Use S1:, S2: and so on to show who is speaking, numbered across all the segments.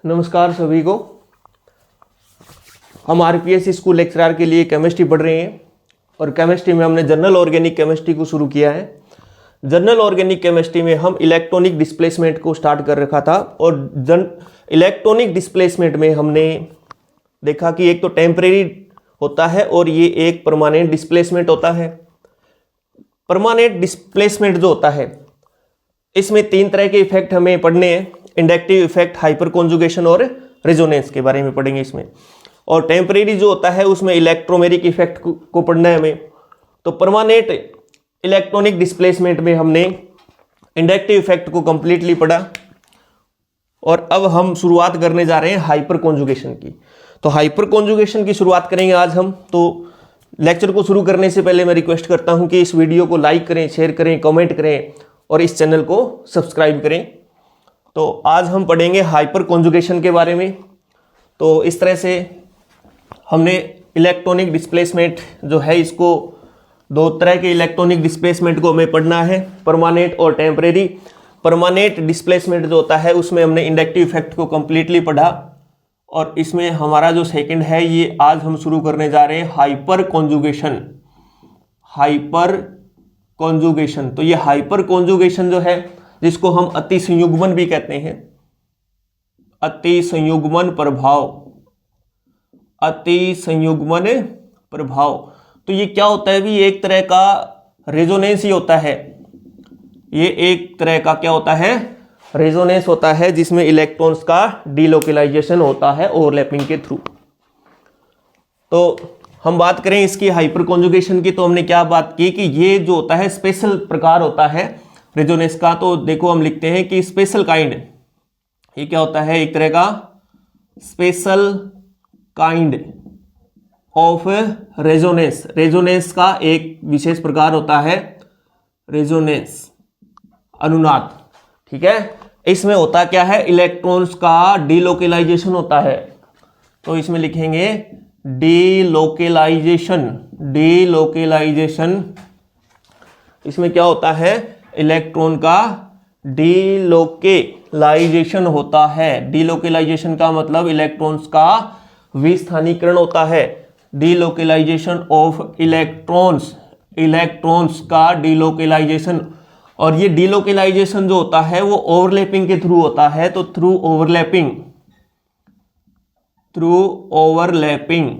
S1: नमस्कार सभी को। हम आरपीएस स्कूल लेक्चरर के लिए केमिस्ट्री पढ़ रहे हैं और केमिस्ट्री में हमने जनरल ऑर्गेनिक केमिस्ट्री को शुरू किया है। जनरल ऑर्गेनिक केमिस्ट्री में हम इलेक्ट्रॉनिक डिस्प्लेसमेंट को स्टार्ट कर रखा था और इलेक्ट्रॉनिक डिस्प्लेसमेंट में हमने देखा कि एक तो टेम्परेरी होता है और ये एक परमानेंट डिस्प्लेसमेंट होता है। परमानेंट डिस्प्लेसमेंट जो होता है इसमें तीन तरह के इफेक्ट हमें पढ़ने हैं। इंडक्टिव इफेक्ट, हाइपर कॉन्जुगेशन और रेजोनेंस के बारे में पढ़ेंगे इसमें। और टेम्परेरी जो होता है उसमें इलेक्ट्रोमेरिक इफेक्ट को पढ़ना है हमें। तो परमानेंट इलेक्ट्रॉनिक डिस्प्लेसमेंट में हमने इंडक्टिव इफेक्ट को कंप्लीटली पढ़ा और अब हम शुरुआत करने जा रहे हैं हाइपर कॉन्जुगेशन की। तो हाइपर कॉन्जुगेशन की शुरुआत करेंगे आज हम। तो लेक्चर को शुरू करने से पहले मैं रिक्वेस्ट करता हूं कि इस वीडियो को लाइक करें, शेयर करें, कमेंट करें और इस चैनल को सब्सक्राइब करें। तो आज हम पढ़ेंगे हाइपर कॉन्जुगेशन के बारे में। तो इस तरह से हमने इलेक्ट्रॉनिक डिस्प्लेसमेंट जो है इसको दो तरह के इलेक्ट्रॉनिक डिस्प्लेसमेंट को हमें पढ़ना है, परमानेंट और टेम्परेरी। परमानेंट डिस्प्लेसमेंट जो होता है उसमें हमने इंडक्टिव इफेक्ट को कंप्लीटली पढ़ा और इसमें हमारा जो सेकंड है ये आज हम शुरू करने जा रहे हैं हाइपर कॉन्जुगेशन। हाइपर कॉन्जुगेशन, तो ये हाइपर कॉन्जुगेशन जो है जिसको हम अति संयुग्मन भी कहते हैं, अति संयुग्मन प्रभाव, अति संयुग्मन प्रभाव। तो ये क्या होता है भी, एक तरह का रेजोनेंस ही होता है। ये एक तरह का क्या होता है, रेजोनेंस होता है जिसमें इलेक्ट्रॉन्स का डीलोकेलाइजेशन होता है ओवरलैपिंग के थ्रू। तो हम बात करें इसकी हाइपर कॉन्जुगेशन की, तो हमने क्या बात की कि ये जो होता है स्पेशल प्रकार होता है रेजोनेंस का। तो देखो हम लिखते हैं कि स्पेशल काइंड, ये क्या होता है, एक तरह का special kind of resonance. Resonance का एक विशेष प्रकार होता है रेजोनेंस, अनुनाद। ठीक है, इसमें होता क्या है, इलेक्ट्रॉन्स का डीलोकेलाइजेशन होता है। तो इसमें लिखेंगे डीलोकेलाइजेशन, डीलोकेलाइजेशन। इसमें क्या होता है, इलेक्ट्रॉन का डीलोकेलाइजेशन होता है। डीलोकेलाइजेशन का मतलब इलेक्ट्रॉन्स का विस्थानीकरण होता है। डीलोकेलाइजेशन ऑफ इलेक्ट्रॉन्स, इलेक्ट्रॉन्स का डीलोकेलाइजेशन। और ये डीलोकेलाइजेशन जो होता है वो ओवरलैपिंग के थ्रू होता है। तो through overlapping, through overlapping,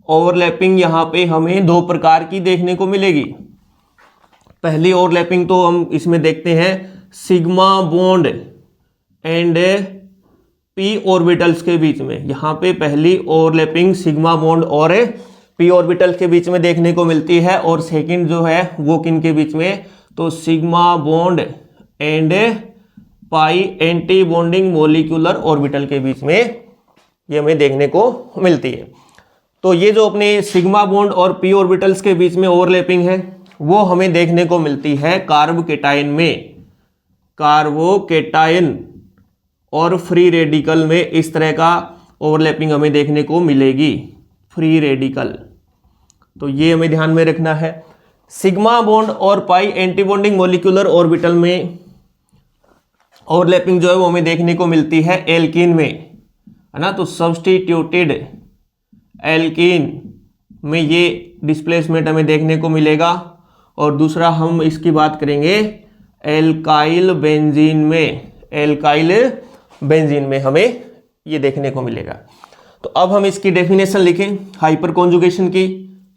S1: overlapping यहां पे हमें दो प्रकार की देखने को मिलेगी। पहली ओवरलैपिंग तो हम इसमें देखते हैं sigma bond and P orbitals के बीच में। यहां पे पहली ओवरलैपिंग सिग्मा बॉन्ड और पी ऑर्बिटल के बीच में देखने को मिलती है। और सेकंड जो है वो किन के बीच में, तो sigma bond and pi anti bonding molecular orbital के बीच में ये हमें देखने को मिलती है। तो ये जो अपने सिग्मा बॉन्ड और पी ऑर्बिटल्स के बीच में ओवरलैपिंग है वो हमें देखने को मिलती है कार्बोकेटायन में, कार्बोकेटायन और फ्री रेडिकल में। इस तरह का ओवरलैपिंग हमें देखने को मिलेगी, फ्री रेडिकल। तो ये हमें ध्यान में रखना है। सिग्मा बॉन्ड और पाई एंटी बॉन्डिंग मोलिकुलर ऑर्बिटल में ओवरलैपिंग जो है वो हमें देखने को मिलती है एल्कीन में, है ना। तो सब्स्टिट्यूटेड एल्कीन में ये डिस्प्लेसमेंट हमें देखने को मिलेगा। और दूसरा हम इसकी बात करेंगे एल्काइल बेंजीन में, एल्काइल बेंजीन में हमें ये देखने को मिलेगा। तो अब हम इसकी डेफिनेशन लिखें हाइपर कॉन्जुगेशन की।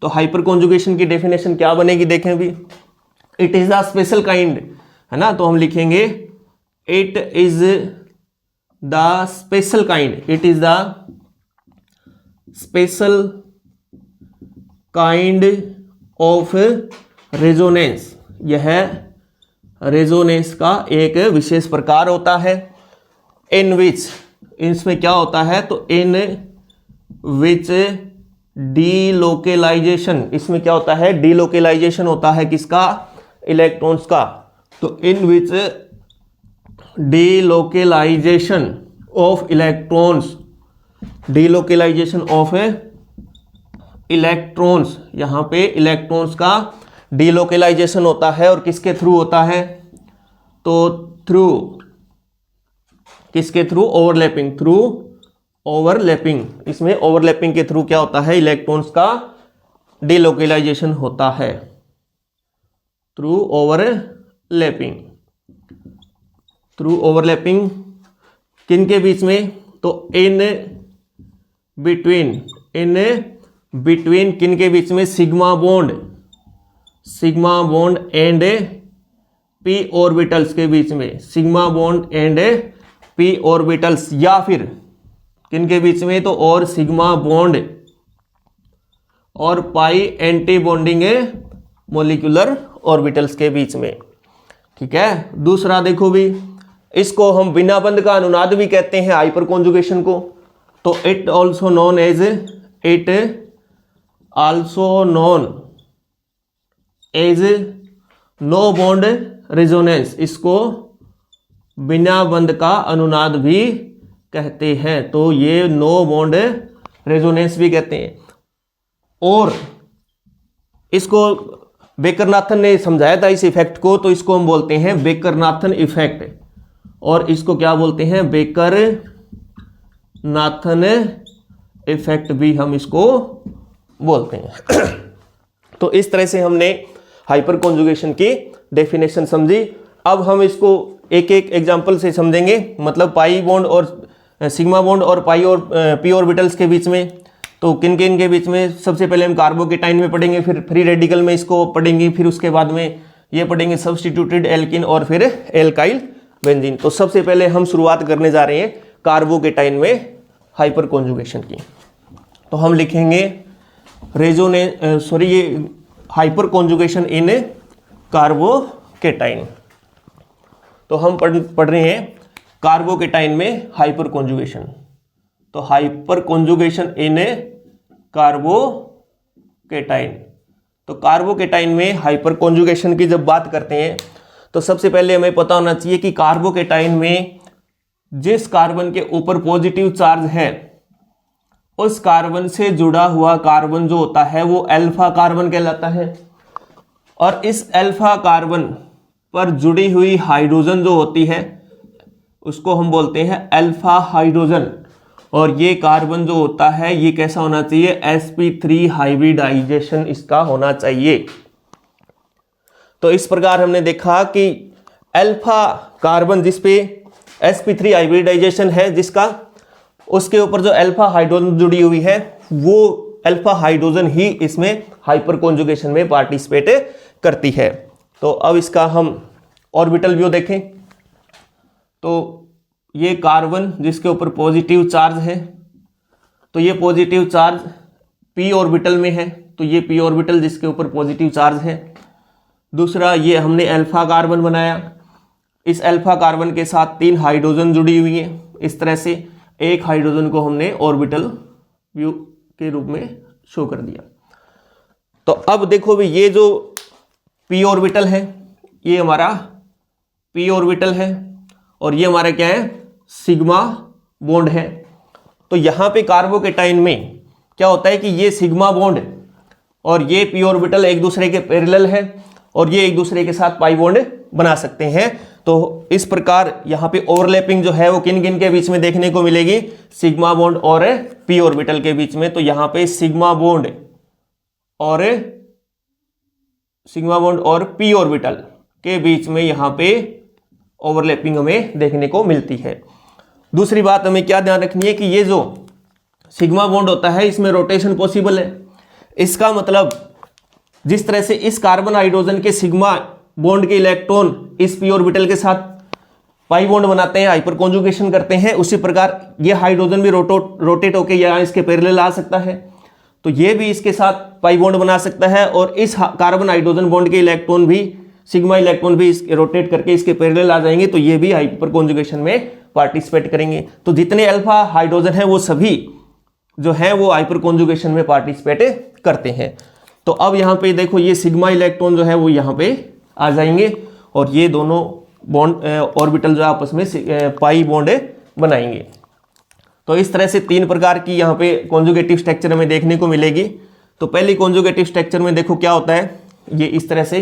S1: तो हाइपर कॉन्जुगेशन की डेफिनेशन क्या बनेगी, देखें भी, it is the special kind, है ना। तो हम लिखेंगे it is the special kind, it is the special kind of resonance. यह रेजोनेंस का एक विशेष प्रकार होता है। इन विच, इसमें क्या होता है, तो इन विच डीलोकेलाइजेशन, इसमें क्या होता है, डीलोकेलाइजेशन होता है किसका, इलेक्ट्रॉन्स का। तो in which delocalization of electrons, delocalization of electrons, यहां पे इलेक्ट्रॉन्स का डीलोकेलाइजेशन होता है। और किसके थ्रू होता है, तो थ्रू किसके थ्रू? Overlapping, through overlapping. इसमें ओवरलैपिंग के थ्रू क्या होता है? इलेक्ट्रॉन्स का डिलोकेलाइजेशन होता है, थ्रू ओवरलैपिंग। थ्रू ओवरलैपिंग किन के बीच में? तो इन बिटवीन किन के बीच में? Sigma bond and P orbitals के बीच में, sigma bond and P orbitals, या फिर किन के बीच में? तो और सिग्मा बॉन्ड और पाई एंटी बॉन्डिंग मोलिकुलर ऑर्बिटल्स के बीच में। ठीक है। दूसरा देखो भी, इसको हम बिना बंध का अनुनाद भी कहते हैं, हाइपर कॉन्जुगेशन को। तो it also known as no bond resonance. इसको बिना बंध का अनुनाद भी कहते हैं, तो ये नो बॉन्ड रेजोनेंस भी कहते हैं। और इसको बेकरनाथन ने समझाया था इस इफेक्ट को, तो इसको हम बोलते हैं बेकरनाथन इफेक्ट, और इसको क्या बोलते हैं? बेकरनाथन इफेक्ट भी हम इसको बोलते हैं। तो इस तरह से हमने हाइपर कॉन्जुगेशन की डेफिनेशन समझी। अब हम इसको एक एक एग्जांपल से समझेंगे, मतलब पाई बॉन्ड और सिग्मा बॉन्ड और पाई और पी ऑर्बिटल्स के बीच में। तो किन किन के बीच में? सबसे पहले हम कार्बोकेटाइन में पढ़ेंगे, फिर फ्री रेडिकल में इसको पढ़ेंगे, फिर उसके बाद में ये पढ़ेंगे सब्स्टिट्यूटेड एल्किन और फिर एल्काइल बेंजीन। तो सबसे पहले हम शुरुआत करने जा रहे हैं कार्बोकेटाइन में हाइपर कॉन्जुगेशन की। तो हम लिखेंगे ये हाइपर कॉन्जुगेशन इन कार्बोकेटाइन। तो हम पढ़ रहे हैं कार्बोकेटाइन में हाइपर कॉन्जुगेशन। तो हाइपर कॉन्जुगेशन इन कार्बोकेटाइन। तो कार्बोकेटाइन में हाइपर कॉन्जुगेशन की जब बात करते हैं तो सबसे पहले हमें पता होना चाहिए कि कार्बोकेटाइन में जिस कार्बन के ऊपर पॉजिटिव चार्ज है उस कार्बन से जुड़ा हुआ कार्बन जो होता है वो अल्फा कार्बन कहलाता है, और इस अल्फा कार्बन पर जुड़ी हुई हाइड्रोजन जो होती है उसको हम बोलते हैं अल्फा हाइड्रोजन। और ये कार्बन जो होता है ये कैसा होना चाहिए? sp3 हाइब्रिडाइजेशन इसका होना चाहिए। तो इस प्रकार हमने देखा कि अल्फा कार्बन जिस पे sp3 हाइब्रिडाइजेशन है जिसका, उसके ऊपर जो अल्फा हाइड्रोजन जुड़ी हुई है वो अल्फा हाइड्रोजन ही इसमें हाइपर कॉन्जुगेशन में पार्टिसिपेट करती है। तो अब इसका हम ऑर्बिटल व्यू देखें। तो ये कार्बन जिसके ऊपर पॉजिटिव चार्ज है, तो ये पॉजिटिव चार्ज p ऑर्बिटल में है, तो ये p ऑर्बिटल जिसके ऊपर पॉजिटिव चार्ज है। दूसरा, ये हमने अल्फा कार्बन बनाया, इस अल्फा कार्बन के साथ 3 हाइड्रोजन जुड़ी हुई है। इस तरह से एक हाइड्रोजन को हमने ऑर्बिटल व्यू के रूप में शो कर दिया। तो अब देखो भी, ये जो p ऑर्बिटल है ये हमारा p ऑर्बिटल है, और ये हमारा क्या है? सिग्मा बॉन्ड है। तो यहां पे कार्बोकेटाइन में क्या होता है कि ये सिग्मा बॉन्ड और ये p ऑर्बिटल एक दूसरे के पैरेलल है, और ये एक दूसरे के साथ पाई बॉन्ड बना सकते हैं। तो इस प्रकार यहाँ पे ओवरलैपिंग जो है वो किन किन के बीच में देखने को मिलेगी? सिग्मा बॉन्ड और p ऑर्बिटल के बीच में। तो यहाँ पे सिग्मा बॉन्ड और p ऑर्बिटल के बीच में यहाँ पे ओवरलैपिंग हमें देखने को मिलती है। दूसरी बात हमें क्या ध्यान रखनी है कि ये जो सिग्मा बॉन्ड होता है इसमें रोटेशन पॉसिबल है। इसका मतलब जिस तरह से इस कार्बन हाइड्रोजन के सिग्मा बॉन्ड के इलेक्ट्रॉन इस p ऑर्बिटल के साथ पाई बॉन्ड बनाते हैं, हाइपर कॉन्जुगेशन करते हैं, उसी प्रकार ये हाइड्रोजन भी रोटेट होकर यहाँ इसके पैरेलल आ सकता है। तो ये भी इसके साथ पाई बॉन्ड बना सकता है, और इस कार्बन हाइड्रोजन बॉन्ड के इलेक्ट्रॉन भी, सिग्मा इलेक्ट्रॉन भी रोटेट करके इसके पैरेलल आ जाएंगे, तो ये भी हाइपर कॉन्जुगेशन में पार्टिसिपेट करेंगे। तो जितने अल्फा हाइड्रोजन है वो सभी जो है वो हाइपर कॉन्जुगेशन में पार्टिसिपेट करते हैं। तो अब यहाँ पे देखो, ये सिग्मा इलेक्ट्रॉन जो है वो यहाँ पे आ जाएंगे, और ये दोनों बॉन्ड ऑर्बिटल जो आपस में पाई बॉन्ड बनाएंगे। तो इस तरह से 3 प्रकार की यहाँ पे कॉन्जुगेटिव स्ट्रक्चर हमें देखने को मिलेगी। तो पहली कॉन्जुगेटिव स्ट्रक्चर में देखो क्या होता है, ये इस तरह से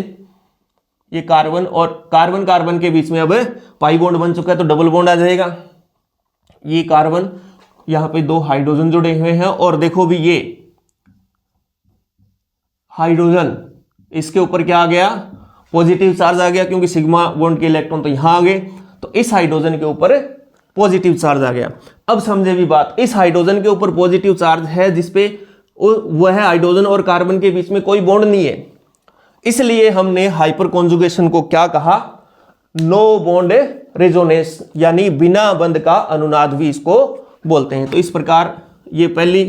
S1: ये कार्बन और कार्बन के बीच में अब पाई बॉन्ड बन चुका है, तो डबल बॉन्ड आ जाएगा। ये कार्बन, यहाँ पे 2 हाइड्रोजन जुड़े हुए हैं और देखो भी ये हाइड्रोजन, इसके ऊपर क्या आ गया, पॉजिटिव चार्ज आ गया, क्योंकि सिग्मा बॉन्ड के इलेक्ट्रॉन तो यहां आ गए, तो इस हाइड्रोजन के ऊपर पॉजिटिव चार्ज आ गया। अब समझे भी बात, इस हाइड्रोजन के ऊपर पॉजिटिव चार्ज है जिसपे वह हाइड्रोजन और कार्बन के बीच में कोई बॉन्ड नहीं है, इसलिए हमने हाइपर कॉन्जुगेशन को क्या कहा, नो बॉन्ड रेजोनेंस, यानी बिना बंध का अनुनाद भी इसको बोलते हैं। तो इस प्रकार ये पहली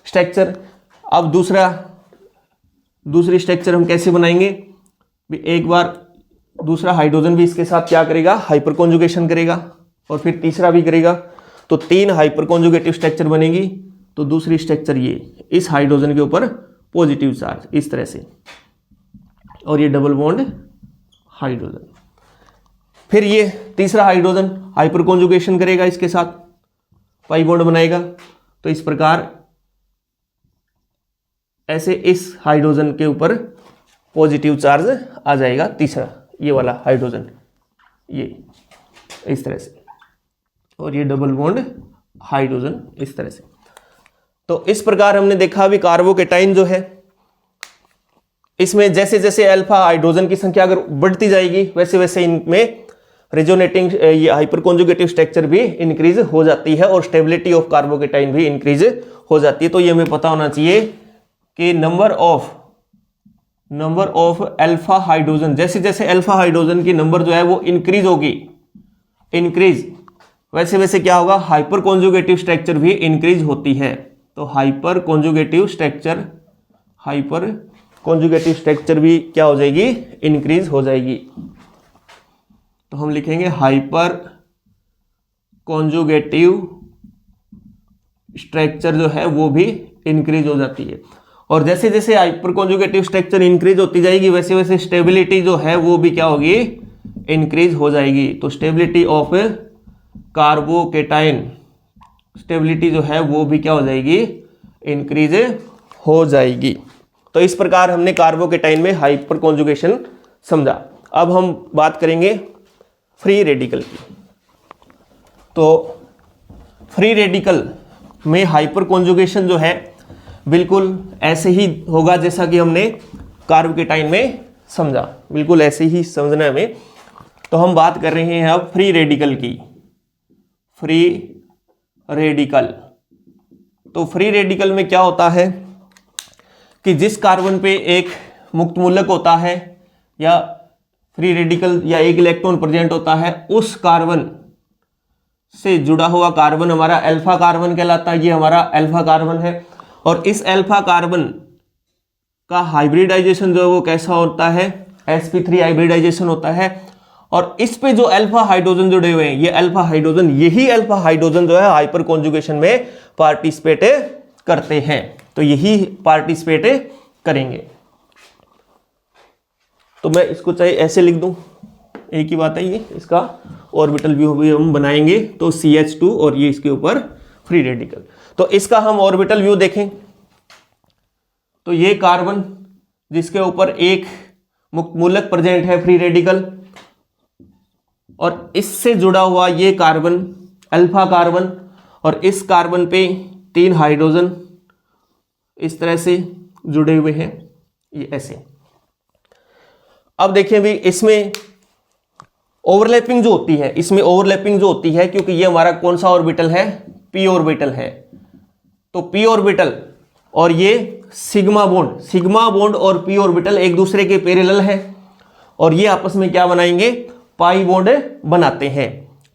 S1: स्ट्रक्चर। अब दूसरी स्ट्रक्चर हम कैसे बनाएंगे, एक बार दूसरा हाइड्रोजन भी इसके साथ क्या करेगा, हाइपर कॉन्जुगेशन करेगा, और फिर तीसरा भी करेगा, तो 3 हाइपर कॉन्जुगेटिव स्ट्रक्चर बनेगी। तो दूसरी स्ट्रक्चर ये, इस हाइड्रोजन के ऊपर पॉजिटिव चार्ज इस तरह से, और ये डबल बॉन्ड हाइड्रोजन। फिर ये तीसरा हाइड्रोजन हाइपर कॉन्जुगेशन करेगा, इसके साथ पाई बॉन्ड बनाएगा, तो इस प्रकार ऐसे इस हाइड्रोजन के ऊपर पॉजिटिव चार्ज आ जाएगा, तीसरा ये वाला हाइड्रोजन, ये इस तरह से, और ये डबल बॉन्ड हाइड्रोजन इस तरह से। तो इस प्रकार हमने देखा अभी कार्बोकेटाइन जो है, इसमें जैसे जैसे अल्फा हाइड्रोजन की संख्या अगर बढ़ती जाएगी वैसे वैसे इनमें रेजोनेटिंग ये हाइपर कॉन्जुगेटिव स्ट्रक्चर भी इंक्रीज हो जाती है और स्टेबिलिटी ऑफ कार्बोकेटाइन भी इंक्रीज हो जाती है। तो ये हमें पता होना चाहिए कि नंबर ऑफ अल्फा हाइड्रोजन, जैसे जैसे अल्फा हाइड्रोजन की नंबर जो है वो इंक्रीज होगी, वैसे वैसे क्या होगा, हाइपर कॉन्जुगेटिव स्ट्रक्चर भी इंक्रीज होती है। तो हाइपर कॉन्जुगेटिव स्ट्रक्चर भी क्या हो जाएगी, इंक्रीज हो जाएगी। तो हम लिखेंगे हाइपर कॉन्जुगेटिव स्ट्रक्चर जो है वो भी इंक्रीज हो जाती है, और जैसे जैसे हाइपर कॉन्जुगेटिव स्ट्रक्चर इंक्रीज होती जाएगी वैसे वैसे स्टेबिलिटी जो है वो भी क्या होगी, इंक्रीज हो जाएगी। तो स्टेबिलिटी ऑफ कार्बोकेटाइन, स्टेबिलिटी जो है वो भी क्या हो जाएगी, इंक्रीज हो जाएगी। तो इस प्रकार हमने कार्बोकेटाइन में हाइपर कॉन्जुगेशन समझा। अब हम बात करेंगे फ्री रेडिकल की। तो फ्री रेडिकल में हाइपर कॉन्जुगेशन जो है बिल्कुल ऐसे ही होगा जैसा कि हमने कार्बोकेटाइन में समझा, बिल्कुल ऐसे ही समझना है हमें। तो हम बात कर रहे हैं अब फ्री रेडिकल की। फ्री रेडिकल, तो फ्री रेडिकल में क्या होता है कि जिस कार्बन पे एक मुक्त मूलक होता है या फ्री रेडिकल या एक इलेक्ट्रॉन प्रेजेंट होता है, उस कार्बन से जुड़ा हुआ कार्बन हमारा अल्फा कार्बन कहलाता है। ये हमारा अल्फा कार्बन है, और इस अल्फा कार्बन का हाइब्रिडाइजेशन जो है वो कैसा होता है, sp3 हाइब्रिडाइजेशन होता है। और इस पे जो अल्फा हाइड्रोजन जुड़े हुए हैं, ये अल्फा हाइड्रोजन, यही अल्फा हाइड्रोजन जो है हाइपर कॉन्जुगेशन में पार्टिसिपेट करते हैं। तो यही पार्टिसिपेट करेंगे। तो मैं इसको चाहे ऐसे लिख दूं, एक ही बात है, ये इसका ऑर्बिटल व्यू भी हम बनाएंगे। तो CH2 और ये इसके ऊपर फ्री रेडिकल। तो इसका हम ऑर्बिटल व्यू देखें तो ये कार्बन जिसके ऊपर एक मुक्त मूलक प्रेजेंट है फ्री रेडिकल, और इससे जुड़ा हुआ ये कार्बन अल्फा कार्बन, और इस कार्बन पे 3 हाइड्रोजन इस तरह से जुड़े हुए हैं, ये ऐसे। अब देखिए भी इसमें ओवरलैपिंग जो होती है, क्योंकि ये हमारा कौन सा ऑर्बिटल है, p ऑर्बिटल है। तो p ऑर्बिटल और ये सिग्मा बॉन्ड और p ऑर्बिटल एक दूसरे के पैरेलल है, और ये आपस में क्या बनाएंगे, पाई बॉन्ड बनाते हैं।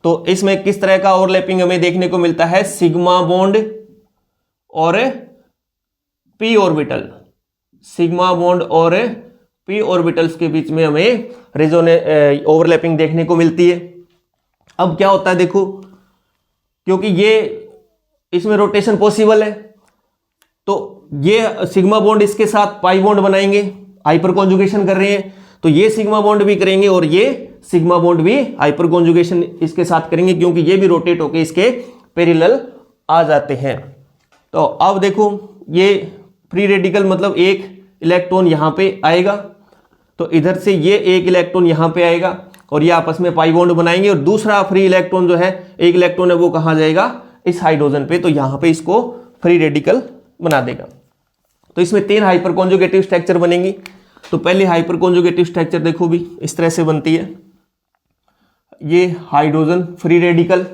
S1: तो इसमें किस तरह का ओवरलैपिंग हमें देखने को मिलता है, सिग्मा बॉन्ड और p ऑर्बिटल, सिग्मा बॉन्ड और p ऑर्बिटल्स के बीच में हमें ओवरलैपिंग देखने को मिलती है। अब क्या होता है देखो, क्योंकि ये इसमें रोटेशन पॉसिबल है, तो ये सिग्मा बॉन्ड इसके साथ पाई बॉन्ड बनाएंगे, हाइपर कॉन्जुगेशन कर रहे हैं, तो ये सिग्मा बॉन्ड भी करेंगे और ये सिग्मा बॉन्ड भी हाइपर कॉन्जुगेशन इसके साथ करेंगे, क्योंकि ये भी रोटेट होकर इसके पैरेलल आ जाते हैं। तो अब देखो ये फ्री रेडिकल मतलब एक इलेक्ट्रॉन यहां पे आएगा, तो इधर से ये एक इलेक्ट्रॉन यहां पे आएगा, और ये आपस में पाई बॉन्ड बनाएंगे और दूसरा फ्री इलेक्ट्रॉन जो है, एक इलेक्ट्रॉन है, वो कहाँ जाएगा, इस हाइड्रोजन पे, तो यहाँ पे इसको फ्री रेडिकल बना देगा। तो इसमें 3 हाइपर कॉन्जुगेटिव स्ट्रक्चर बनेंगी। तो पहले हाइपर कॉन्जुगेटिव स्ट्रक्चर देखो भी इस तरह से बनती है, ये हाइड्रोजन फ्री रेडिकल,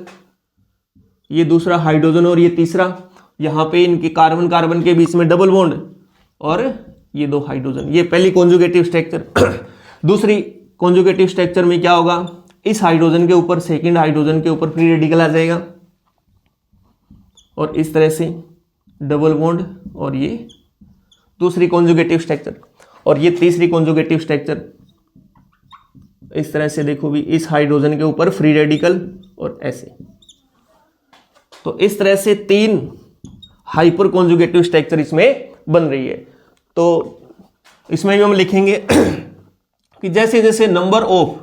S1: ये दूसरा हाइड्रोजन और ये तीसरा, यहाँ पे इनके कार्बन कार्बन के बीच में डबल बॉन्ड और ये 2 हाइड्रोजन, ये पहली कॉन्जुगेटिव स्ट्रक्चर। दूसरी कॉन्जुगेटिव स्ट्रक्चर में क्या होगा, इस हाइड्रोजन के ऊपर सेकंड हाइड्रोजन के ऊपर फ्री रेडिकल आ जाएगा और इस तरह से डबल बॉन्ड और ये दूसरी कॉन्जुगेटिव स्ट्रक्चर, और ये तीसरी कॉन्जुगेटिव स्ट्रक्चर इस तरह से देखो भी, इस हाइड्रोजन के ऊपर फ्री रेडिकल और ऐसे। तो इस तरह से 3 हाइपर कॉन्जुगेटिव स्ट्रक्चर इसमें बन रही है। तो इसमें भी हम लिखेंगे कि जैसे जैसे number of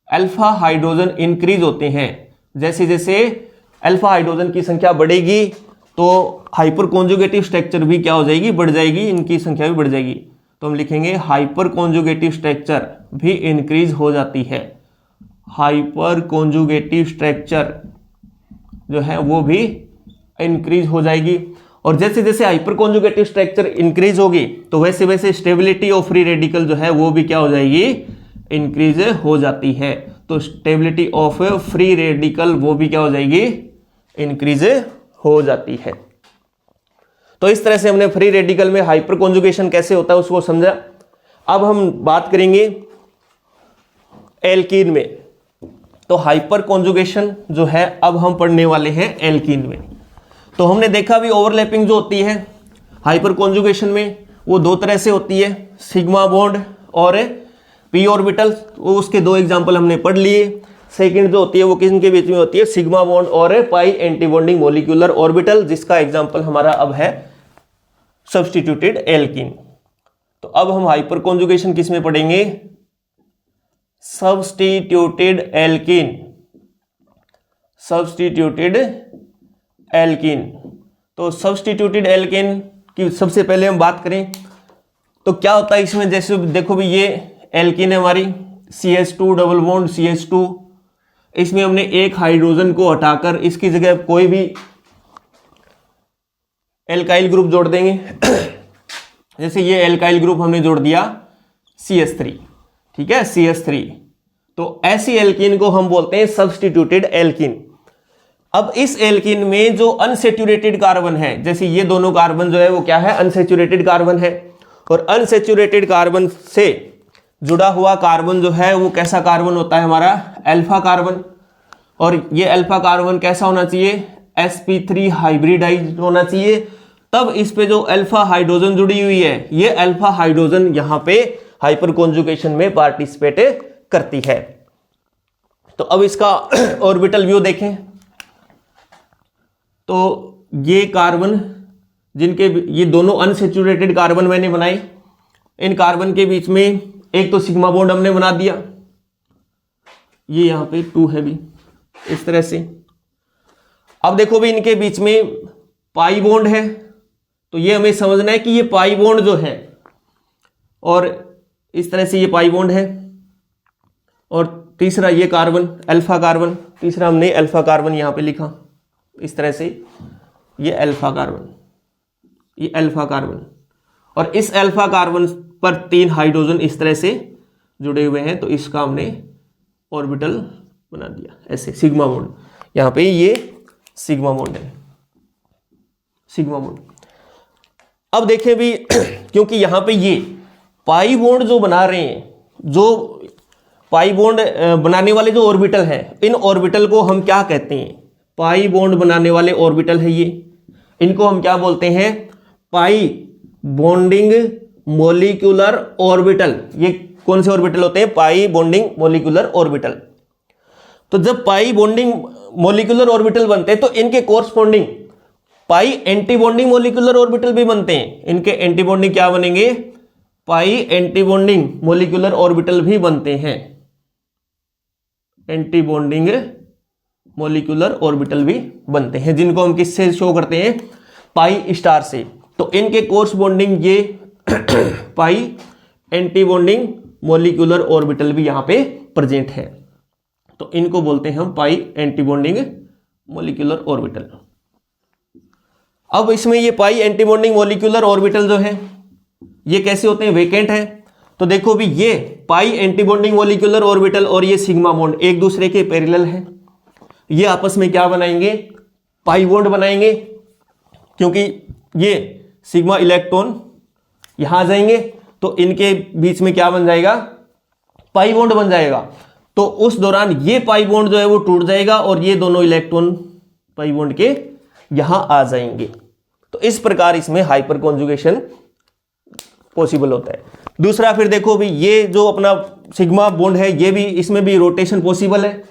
S1: alpha hydrogen increase होते हैं, जैसे जैसे अल्फा हाइड्रोजन की संख्या बढ़ेगी तो हाइपर कॉन्जुगेटिव स्ट्रक्चर भी क्या हो जाएगी, बढ़ जाएगी, इनकी संख्या भी बढ़ जाएगी। तो हम लिखेंगे हाइपर कॉन्जुगेटिव स्ट्रक्चर भी इंक्रीज हो जाती है, हाइपर कॉन्जुगेटिव स्ट्रक्चर जो है वो भी इंक्रीज हो जाएगी। और जैसे जैसे हाइपर कॉन्जुगेटिव स्ट्रक्चर इंक्रीज होगी तो वैसे वैसे स्टेबिलिटी ऑफ फ्री रेडिकल जो है वो भी क्या हो जाएगी, इंक्रीज हो जाती है। तो स्टेबिलिटी ऑफ फ्री रेडिकल वो भी क्या हो जाएगी, इंक्रीज हो जाती है। तो इस तरह से हमने फ्री रेडिकल में हाइपर कॉन्जुगेशन कैसे होता है उसको समझा। अब हम बात करेंगे एल्कीन में। तो हाइपर कॉन्जुगेशन जो है अब हम पढ़ने वाले हैं एल्कीन में। तो हमने देखा भी ओवरलैपिंग जो होती है हाइपर कॉन्जुगेशन में वो 2 तरह से होती है, सिग्मा बॉन्ड और पी ऑर्बिटल। वो उसके 2 एग्जांपल हमने पढ़ लिए। सेकंड जो होती है वो किसके बीच में होती है, सिग्मा बॉन्ड और पाई एंटी बॉन्डिंग मॉलिक्यूलर ऑर्बिटल, जिसका एग्जांपल हमारा अब है सब्स्टिट्यूटेड एल्कीन। तो अब हम हाइपर कॉन्जुगेशन किस में पढ़ेंगे, सब्स्टिट्यूटेड एल्कीन, सब्स्टिट्यूटेड एल्कीन। तो सब्स्टिट्यूटेड एल्कीन की सबसे पहले हम बात करें तो क्या होता है इसमें, जैसे देखो भी ये एल्कीन है हमारी, CH2 डबल बॉन्ड CH2, इसमें हमने एक हाइड्रोजन को हटाकर इसकी जगह कोई भी एल्काइल ग्रुप जोड़ देंगे। जैसे ये एल्काइल ग्रुप हमने जोड़ दिया CH3, ठीक है, CH3। तो ऐसी एल्कीन को हम बोलते हैं सब्स्टिट्यूटेड एल्कीन। अब इस एल्कीन में जो अनसैचुरेटेड कार्बन है, जैसे ये दोनों कार्बन जो है वो क्या है, अनसैचुरेटेड कार्बन है, और अनसैचुरेटेड कार्बन से जुड़ा हुआ कार्बन जो है वो कैसा कार्बन होता है हमारा, अल्फा कार्बन। और ये अल्फा कार्बन कैसा होना चाहिए, sp3 हाइब्रिडाइज्ड होना चाहिए। तब इस पे जो अल्फा हाइड्रोजन जुड़ी हुई है, ये अल्फा हाइड्रोजन यहां पे हाइपर कॉन्जुगेशन में पार्टिसिपेट करती है। तो अब इसका ऑर्बिटल व्यू देखें। तो ये कार्बन जिनके, ये दोनों अनसैचुरेटेड कार्बन मैंने बनाए, इन कार्बन के बीच में एक तो सिग्मा बॉन्ड हमने बना दिया, ये यहां पे 2 है भी इस तरह से। अब देखो भी इनके बीच में पाई बॉन्ड है, तो ये हमें समझना है कि ये पाई बॉन्ड जो है, और इस तरह से ये पाई बॉन्ड है, और तीसरा ये कार्बन अल्फा कार्बन, तीसरा हमने अल्फा कार्बन यहां पे लिखा इस तरह से, ये अल्फा कार्बन, ये अल्फा कार्बन, और इस अल्फा कार्बन पर 3 हाइड्रोजन इस तरह से जुड़े हुए हैं, तो इसका हमने ऑर्बिटल बना दिया ऐसे, सिग्मा बॉन्ड। यहां पे ये सिग्मा बॉन्ड है, सिग्मा बॉन्ड। अब देखें भी क्योंकि यहां पे ये पाई बॉन्ड जो बना रहे हैं, जो पाई बॉन्ड बनाने वाले जो ऑर्बिटल हैं, इन ऑर्बिटल को हम क्या कहते हैं, पाई बॉन्ड बनाने वाले ऑर्बिटल है ये, इनको हम क्या बोलते हैं, पाई बॉन्डिंग मॉलिक्यूलर ऑर्बिटल। ये कौन से ऑर्बिटल होते हैं, पाई बॉन्डिंग मॉलिक्यूलर ऑर्बिटल। तो जब पाई बॉन्डिंग मॉलिक्यूलर ऑर्बिटल बनते हैं तो इनके कोरस्पॉन्डिंग पाई एंटी बॉन्डिंग मॉलिक्यूलर ऑर्बिटल भी बनते हैं। इनके एंटी बॉन्डिंग क्या बनेंगे, पाई एंटी बॉन्डिंग मॉलिक्यूलर ऑर्बिटल भी बनते हैं, एंटी बॉन्डिंग मॉलिक्यूलर ऑर्बिटल भी बनते हैं, जिनको हम किससे शो करते हैं, पाई स्टार से। तो इनके कोरस्पॉन्डिंग ये पाई एंटी बॉन्डिंग मॉलिक्यूलर ऑर्बिटल भी यहां पे प्रेजेंट है, तो इनको बोलते हैं हम पाई एंटी बॉन्डिंग मॉलिक्यूलर ऑर्बिटल। अब इसमें ये पाई एंटी बॉन्डिंग मॉलिक्यूलर ऑर्बिटल जो है ये कैसे होते हैं, वेकेंट है। तो देखो भी ये पाई एंटी बॉन्डिंग मॉलिक्यूलर ऑर्बिटल और ये सिग्मा बॉन्ड एक दूसरे के पैरेलल है, ये आपस में क्या बनाएंगे, पाई बॉन्ड बनाएंगे, क्योंकि ये सिग्मा इलेक्ट्रॉन यहां आ जाएंगे तो इनके बीच में क्या बन जाएगा, पाई बॉन्ड बन जाएगा। तो उस दौरान ये पाई बॉन्ड जो है वो टूट जाएगा और ये दोनों इलेक्ट्रॉन पाई बॉन्ड के यहां आ जाएंगे। तो इस प्रकार इसमें हाइपर कॉन्जुगेशन पॉसिबल होता है। दूसरा फिर देखो भी ये जो अपना सिग्मा बॉन्ड है ये भी, इसमें भी रोटेशन पॉसिबल है,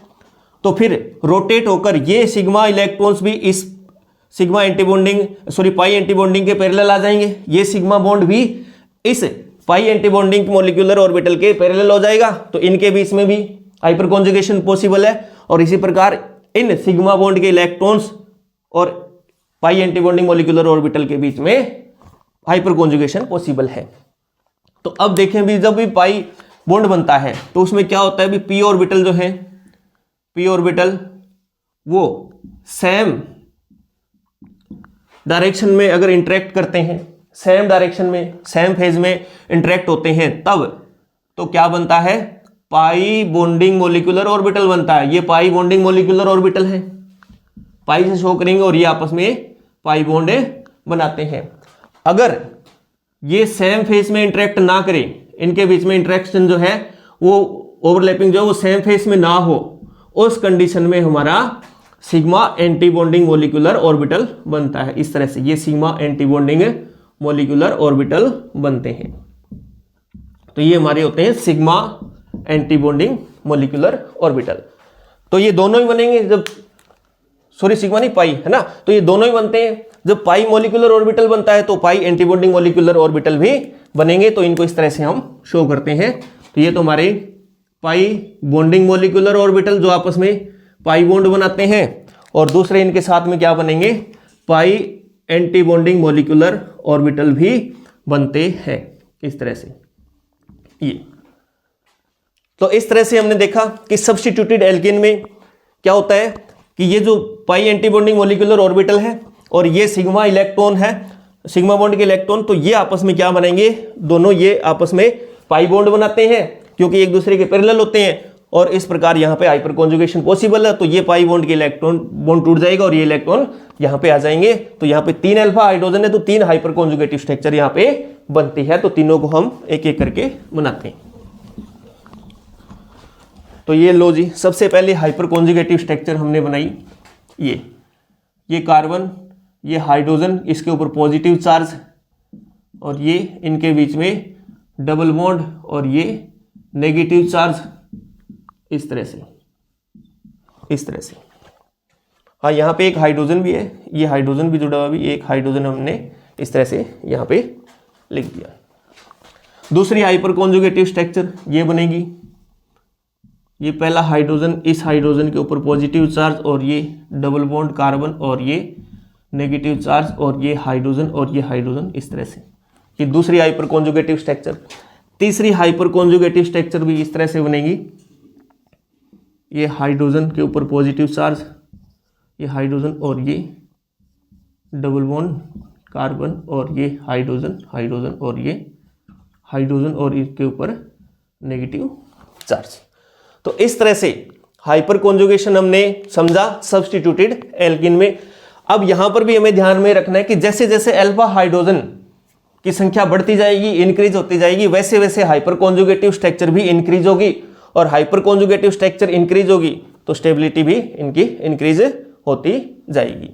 S1: तो फिर रोटेट होकर ये सिग्मा इलेक्ट्रॉन्स भी इस सिग्मा एंटीबॉन्डिंग पाई एंटीबॉन्डिंग के पैरेलल आ जाएंगे, ये सिग्मा बॉन्ड भी इस पाई एंटीबॉन्डिंग मॉलिक्यूलर ऑर्बिटल के पैरेलल हो जाएगा, तो इनके बीच में भी हाइपर कॉन्जुगेशन पॉसिबल है। और इसी प्रकार इन सिग्मा बॉन्ड के इलेक्ट्रॉन्स और पाई एंटीबॉन्डिंग मॉलिक्यूलर ऑर्बिटल के बीच में हाइपर कॉन्जुगेशन पॉसिबल है। तो अब देखें भी जब भी पाई बॉन्ड बनता है तो उसमें क्या होता है भी, पी ऑर्बिटल जो है, पी ऑर्बिटल वो सेम डायरेक्शन में अगर इंटरेक्ट करते हैं, सेम डायरेक्शन में सेम फेज में इंटरेक्ट होते हैं, तब तो क्या बनता है, पाई बॉन्डिंग मॉलिक्यूलर ऑर्बिटल बनता है। ये पाई बॉन्डिंग मॉलिक्यूलर ऑर्बिटल है, पाई से शो करेंगे और ये आपस में पाई बॉन्ड बनाते हैं। अगर ये सेम फेस में इंटरेक्ट ना करें, इनके बीच में इंटरेक्शन जो है वो ओवरलैपिंग जो है वो सेम फेस में ना हो, उस कंडीशन में हमारा sigma anti bonding molecular orbital बनता है। इस तरह से ये sigma anti bonding molecular orbital बनते हैं। तो ये हमारे होते हैं sigma anti bonding molecular orbital. तो ये दोनों ही बनेंगे जब, सॉरी सिग्मा नहीं पाई है ना, तो ये दोनों ही बनते हैं। जब पाई मॉलिक्यूलर ऑर्बिटल बनता है तो पाई एंटी बॉन्डिंग मॉलिक्यूलर ऑर्बिटल भी बनेंगे। तो इनको इस तरह से हम शो करते हैं। तो ये तो हमारे पाई बॉन्डिंग मॉलिक्यूलर ऑर्बिटल जो आपस में पाई बॉन्ड बनाते हैं, और दूसरे इनके साथ में क्या बनेंगे, पाई एंटी बॉन्डिंग मॉलिक्यूलर ऑर्बिटल भी बनते हैं इस तरह से। ये तो इस तरह से हमने देखा कि सब्स्टिट्यूटेड एल्केन में क्या होता है कि ये जो पाई एंटी बॉन्डिंग मॉलिक्यूलर ऑर्बिटल है और ये सिग्मा इलेक्ट्रॉन है, सिग्मा बॉन्ड के इलेक्ट्रॉन, तो ये आपस में क्या बनेंगे, दोनों ये आपस में पाई बॉन्ड बनाते हैं क्योंकि एक दूसरे के पैरेलल होते हैं, और इस प्रकार यहाँ पे हाइपर कॉन्जुगेशन पॉसिबल है। तो ये पाई बॉन्ड के इलेक्ट्रॉन बॉन्ड टूट जाएगा और ये इलेक्ट्रॉन यहाँ पे आ जाएंगे। तो यहाँ पे 3 अल्फा हाइड्रोजन है तो 3 हाइपर कॉन्जुगेटिव स्ट्रक्चर यहाँ पे बनती है। तो तीनों को हम एक एक करके बनाते हैं। तो ये लो जी, सबसे पहले हाइपर कॉन्जुगेटिव स्ट्रक्चर हमने बनाई, ये कार्बन, ये हाइड्रोजन, इसके ऊपर पॉजिटिव चार्ज, और ये इनके बीच में डबल बॉन्ड और ये नेगेटिव चार्ज, इस तरह से, इस तरह से। हाँ, यहाँ पे एक हाइड्रोजन भी है, ये हाइड्रोजन भी जुड़ा हुआ, भी एक हाइड्रोजन हमने इस तरह से यहाँ पे लिख दिया। दूसरी हाइपर कॉन्जुगेटिव स्ट्रक्चर ये बनेगी, ये पहला हाइड्रोजन, इस हाइड्रोजन के ऊपर पॉजिटिव चार्ज और ये डबल बॉन्ड कार्बन और ये नेगेटिव चार्ज और ये हाइड्रोजन और ये हाइड्रोजन, इस तरह से। ये दूसरी हाइपर कॉन्जुगेटिव स्ट्रक्चर। तीसरी हाइपर कॉन्जुगेटिव स्ट्रक्चर भी इस तरह से बनेगी, ये हाइड्रोजन के ऊपर पॉजिटिव चार्ज, ये हाइड्रोजन और ये डबल बॉन्ड कार्बन और ये हाइड्रोजन, हाइड्रोजन और ये हाइड्रोजन और इसके ऊपर नेगेटिव चार्ज। तो इस तरह से हाइपर कॉन्जुगेशन हमने समझा सब्स्टिट्यूटेड एल्कीन में। अब यहां पर भी हमें ध्यान में रखना है कि जैसे जैसे अल्फा हाइड्रोजन की संख्या बढ़ती जाएगी, इंक्रीज होती जाएगी, वैसे वैसे हाइपर कॉन्जुगेटिव स्ट्रक्चर भी इंक्रीज होगी, और हाइपर कॉन्जुगेटिव स्ट्रक्चर इंक्रीज होगी तो स्टेबिलिटी भी इनकी इंक्रीज होती जाएगी।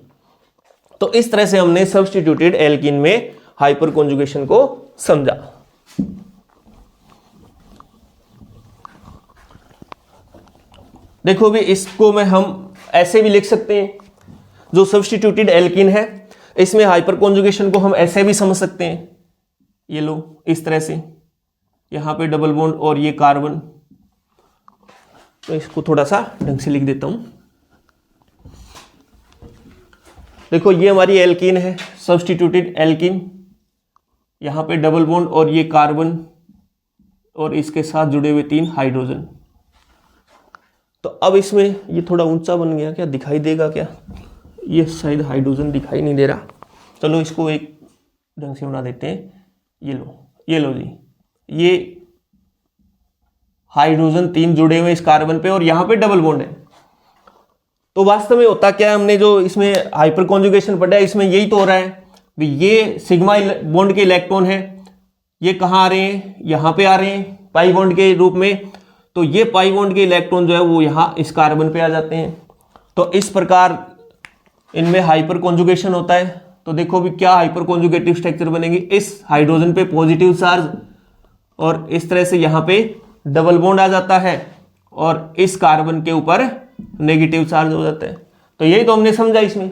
S1: तो इस तरह से हमने सब्स्टिट्यूटेड एल्कीन में हाइपर कॉन्जुगेशन को समझा। देखो भी, इसको में हम ऐसे भी लिख सकते हैं, जो सब्स्टिट्यूटेड एल्कीन है इसमें हाइपर कॉन्जुगेशन को हम ऐसे भी समझ सकते हैं। ये लो इस तरह से, यहाँ पे डबल बॉन्ड और ये कार्बन, तो इसको थोड़ा सा ढंग से लिख देता हूं। देखो ये हमारी एल्कीन है, सब्स्टिट्यूटेड एल्कीन, यहाँ पे डबल बॉन्ड और ये कार्बन और इसके साथ जुड़े हुए 3 हाइड्रोजन। तो अब इसमें ये थोड़ा ऊंचा बन गया, क्या दिखाई देगा क्या? ये शायद हाइड्रोजन दिखाई नहीं दे रहा। चलो इसको एक ढंग से बना देते हैं। ये लो जी, ये हाइड्रोजन 3 जुड़े हुए इस कार्बन पे और यहाँ पे डबल बॉन्ड है। तो वास्तव में होता क्या है, हमने जो इसमें हाइपर कॉन्जुगेशन पढ़ा है इसमें यही तो हो रहा है कि ये सिग्मा बॉन्ड के इलेक्ट्रॉन है, ये कहाँ आ रहे हैं? यहाँ पे आ रहे हैं पाई बॉन्ड के रूप में। तो ये पाई बॉन्ड के इलेक्ट्रॉन जो है वो यहाँ इस कार्बन पे आ जाते हैं। तो इस प्रकार इनमें हाइपर कॉन्जुगेशन होता है। तो देखो भी क्या हाइपर कॉन्जुगेटिव स्ट्रक्चर बनेगी, इस हाइड्रोजन पे पॉजिटिव चार्ज और इस तरह से यहाँ पे डबल बॉन्ड आ जाता है और इस कार्बन के ऊपर नेगेटिव चार्ज हो जाता है। तो यही तो हमने समझा इसमें।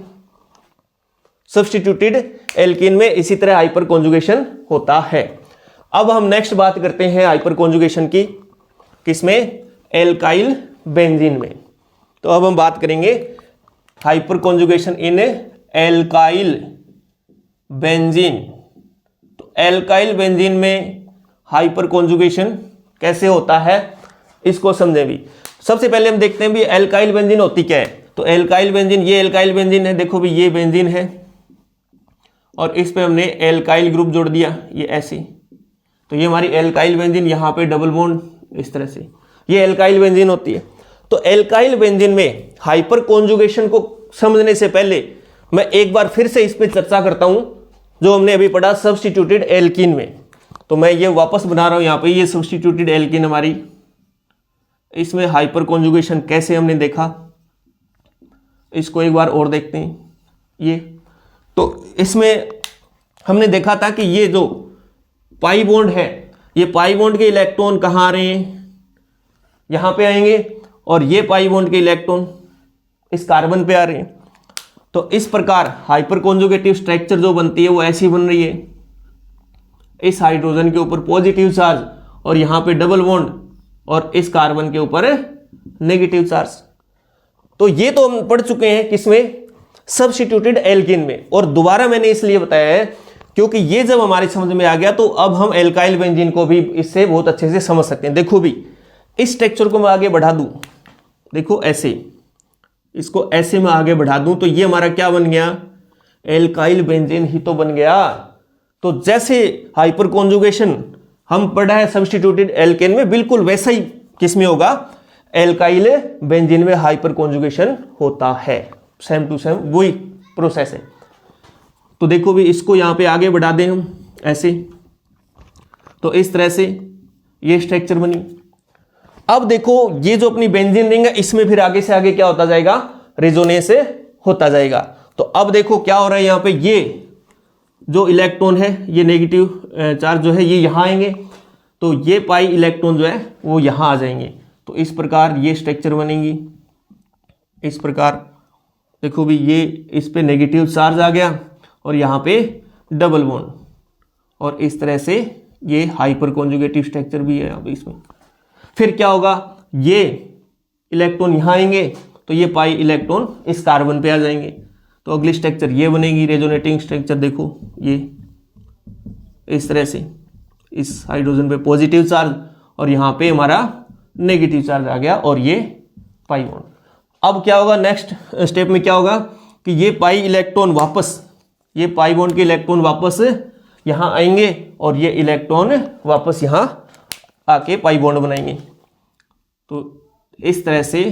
S1: सब्स्टिट्यूटेड एल्कीन में इसी तरह हाइपर कॉन्जुगेशन होता है। अब हम नेक्स्ट बात करते हैं हाइपर कॉन्जुगेशन की, किसमें? एल्काइल बेंजीन में। तो अब हम बात करेंगे हाइपर कॉन्जुगेशन इन एल्काइल बेंजीन। तो एल्काइल बेंजीन में हाइपर कॉन्जुगेशन कैसे होता है इसको समझें भी। सबसे पहले हम देखते हैं भी एल्काइल बेंजीन होती क्या है। तो एल्काइल बेंजीन, ये एल्काइल बेंजीन है, देखो भी ये बेंजीन है और इस पे हमने एल्काइल ग्रुप जोड़ दिया, ये ऐसे। तो ये हमारी एल्काइल बेंजीन, यहाँ पे डबल बॉन्ड इस तरह से, ये एल्काइल बेंजीन होती है। तो एल्काइल बेंजीन में हाइपर कॉन्जुगेशन को समझने से पहले मैं एक बार फिर से इस पे चर्चा करता हूं जो हमने अभी पढ़ा सब्स्टिट्यूटेड एल्कीन में। तो मैं ये वापस बना रहा हूं यहाँ पे, ये सब्स्टिट्यूटेड एल्कीन हमारी, इसमें हाइपर कॉन्जुगेशन कैसे हमने देखा, इसको एक बार और देखते हैं। ये तो इसमें हमने देखा था कि ये जो पाई बॉन्ड है, ये पाई बॉन्ड के इलेक्ट्रॉन कहाँ आ रहे हैं? यहाँ पे आएंगे और ये पाई बॉन्ड के इलेक्ट्रॉन इस कार्बन पे आ रहे हैं। तो इस प्रकार हाइपर कॉन्जुगेटिव स्ट्रक्चर जो बनती है वो ऐसी बन रही है, इस हाइड्रोजन के ऊपर पॉजिटिव चार्ज और यहाँ पे डबल बॉन्ड और इस कार्बन के ऊपर नेगेटिव चार्ज। तो ये तो हम पढ़ चुके हैं किसमें? सब्स्टिट्यूटेड एल्कीन में। और दोबारा मैंने इसलिए बताया है क्योंकि ये जब हमारी समझ में आ गया तो अब हम एल्काइल बेंजीन को भी इससे बहुत अच्छे से समझ सकते हैं। देखो भी इस स्ट्रक्चर को मैं आगे बढ़ा दूं, देखो ऐसे, इसको ऐसे मैं आगे बढ़ा दूं तो ये हमारा क्या बन गया? एल्काइल बेंजीन ही तो बन गया। तो जैसे हाइपर कॉन्जुगेशन हम पढ़ा है सब्स्टिट्यूटेड एल्केन में, बिल्कुल वैसा ही किसमें होगा? एल्काइल बेंजीन में हाइपर कॉन्जुगेशन होता है। सेम टू सेम वही प्रोसेस है। तो देखो भी इसको यहां पे आगे बढ़ा दें हम ऐसे, तो इस तरह से ये स्ट्रक्चर बनी। अब देखो ये जो अपनी बेंजीन रिंग है इसमें फिर आगे से आगे क्या होता जाएगा? रेजोनेंस होता जाएगा। तो अब देखो क्या हो रहा है, यहां पे ये जो इलेक्ट्रॉन है, ये नेगेटिव चार्ज जो है ये यहां आएंगे, तो ये पाई इलेक्ट्रॉन जो है वो यहां आ जाएंगे। तो इस प्रकार ये स्ट्रक्चर बनेगी। इस प्रकार देखो भी ये इस पे नेगेटिव चार्ज आ गया और यहाँ पे डबल बॉन्ड, और इस तरह से ये हाइपर कॉन्जुगेटिव स्ट्रक्चर भी है अब इसमें। फिर क्या होगा? ये इलेक्ट्रॉन यहाँ आएंगे तो ये पाई इलेक्ट्रॉन इस कार्बन पे आ जाएंगे। तो अगली स्ट्रक्चर ये बनेगी रेजोनेटिंग स्ट्रक्चर। देखो ये इस तरह से, इस हाइड्रोजन पे पॉजिटिव चार्ज और यहाँ पे हमारा नेगेटिव चार्ज आ गया और ये पाई बॉन्ड। अब क्या होगा? नेक्स्ट स्टेप में क्या होगा कि ये पाई इलेक्ट्रॉन वापस, ये पाई बॉन्ड के इलेक्ट्रॉन वापस यहाँ आएंगे और ये इलेक्ट्रॉन वापस यहाँ आके पाई बॉन्ड बनाएंगे। तो इस तरह से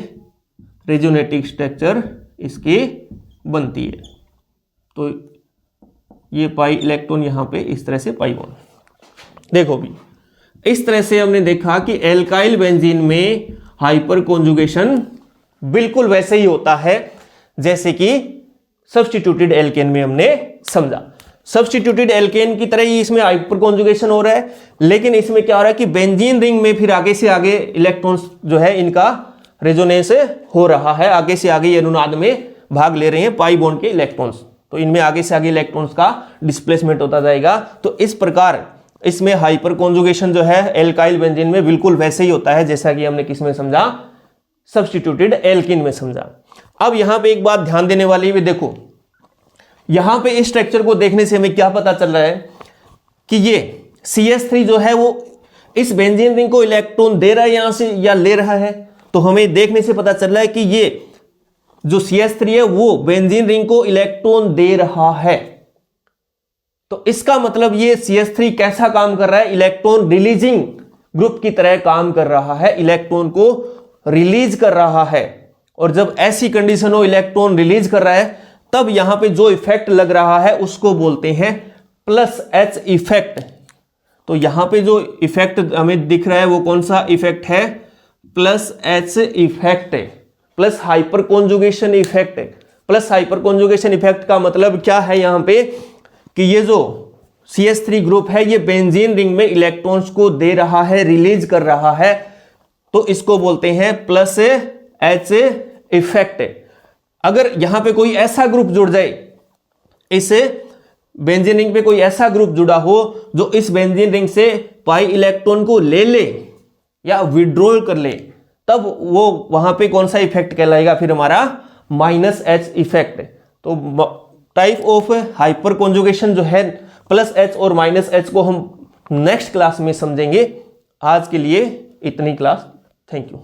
S1: रेजोनेटिंग स्ट्रक्चर इसकी बनती है। तो ये पाई इलेक्ट्रॉन यहाँ पे इस तरह से पाई बॉन्ड। देखो भी इस तरह से हमने देखा कि एल्काइल बेंजीन में हाइपर कॉन्जुगेशन बिल्कुल वैसे ही होता है जैसे कि सब्स्टिट्यूटेड एल्केन में हमने समझा। सब्स्टिट्यूटेड एल्केन की तरह ही इसमें हाइपर कॉन्जुगेशन हो रहा है, लेकिन इसमें क्या हो रहा है कि बेंजीन रिंग में फिर आगे से आगे इलेक्ट्रॉन्स जो है इनका रेजोनेंस हो रहा है, आगे से आगे ये अनुनाद में भाग ले रहे हैं पाई बॉन्ड के इलेक्ट्रॉन्स। तो इनमें आगे से आगे इलेक्ट्रॉन्स का डिस्प्लेसमेंट होता जाएगा। तो इस प्रकार इसमें हाइपर कॉन्जुगेशन जो है एल्काइल बेंजीन में बिल्कुल वैसे ही होता है जैसा कि हमने किसमें समझा? सब्स्टिट्यूटेड एल्कीन में समझा। अब यहां पे एक बात ध्यान देने वाली है, देखो यहां पे इस स्ट्रक्चर को देखने से हमें क्या पता चल रहा है कि ये CH3 जो है वो इस बेंजीन रिंग को इलेक्ट्रॉन दे रहा है यहां से या ले रहा है? तो हमें देखने से पता चल रहा है कि ये जो CH3 है वो बेंजीन रिंग को इलेक्ट्रॉन दे रहा है। तो इसका मतलब ये CH3 कैसा काम कर रहा है, इलेक्ट्रॉन रिलीजिंग ग्रुप की तरह काम कर रहा है, इलेक्ट्रॉन को रिलीज कर रहा है। और जब ऐसी कंडीशन हो इलेक्ट्रॉन रिलीज कर रहा है, तब यहां पे जो इफेक्ट लग रहा है उसको बोलते हैं प्लस H इफेक्ट। तो यहां पे जो इफेक्ट हमें दिख रहा है वो कौन सा इफेक्ट है, प्लस H इफेक्ट है, प्लस हाइपर कॉन्जुगेशन इफेक्ट है। प्लस हाइपर कॉन्जुगेशन इफेक्ट का मतलब क्या है यहां पे, कि ये जो CH3 ग्रुप है ये बेंजीन रिंग में इलेक्ट्रॉन्स को दे रहा है, रिलीज कर रहा है, तो इसको बोलते हैं प्लस H इफेक्ट। अगर यहां पे कोई ऐसा ग्रुप जुड़ जाए, इस बेंजीन रिंग पे कोई ऐसा ग्रुप जुड़ा हो जो इस बेंजीन रिंग से पाई इलेक्ट्रॉन को ले ले या विड्रॉल कर ले, तब वो वहां पे कौन सा इफेक्ट कहलाएगा, फिर हमारा माइनस H इफेक्ट। तो टाइप ऑफ हाइपर कॉन्जुगेशन जो है प्लस H और माइनस H को हम नेक्स्ट क्लास में समझेंगे। आज के लिए इतनी क्लास, थैंक यू।